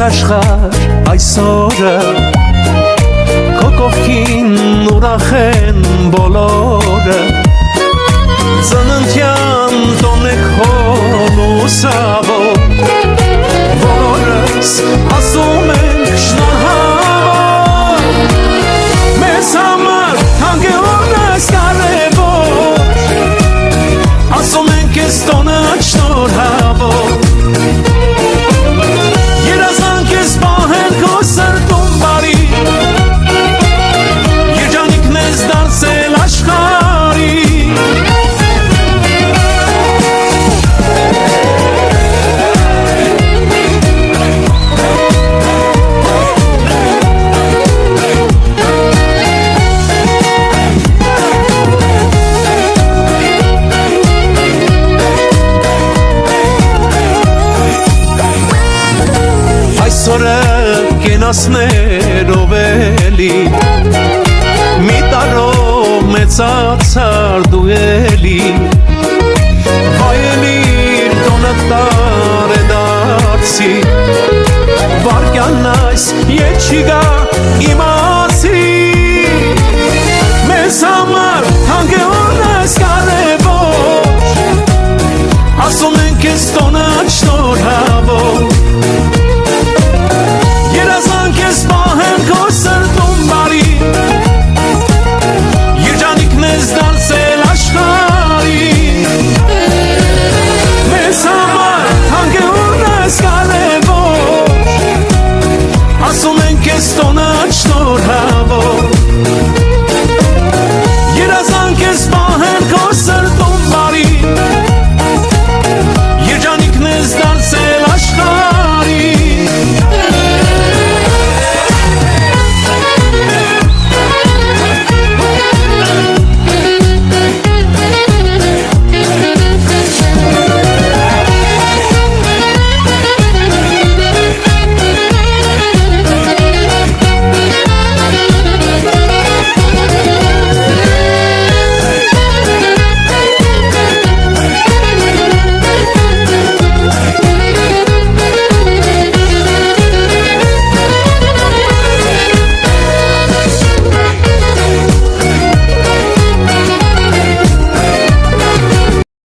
աշխար այսօրը քո կողքին ուրախ են բոլորը ծննդյան տոնեք հոն ու սավով բոլորս ասում ենք շնորհավոր մեզ համար հանգեորն ես կարևոր ասում ենք ես տոնը շնորհավոր Այսօրը կենասներով էլի մի տարով մեծացար դու էլի հայելիր տոնը տարեդարձի վարկյան այս ետ չի գա իմ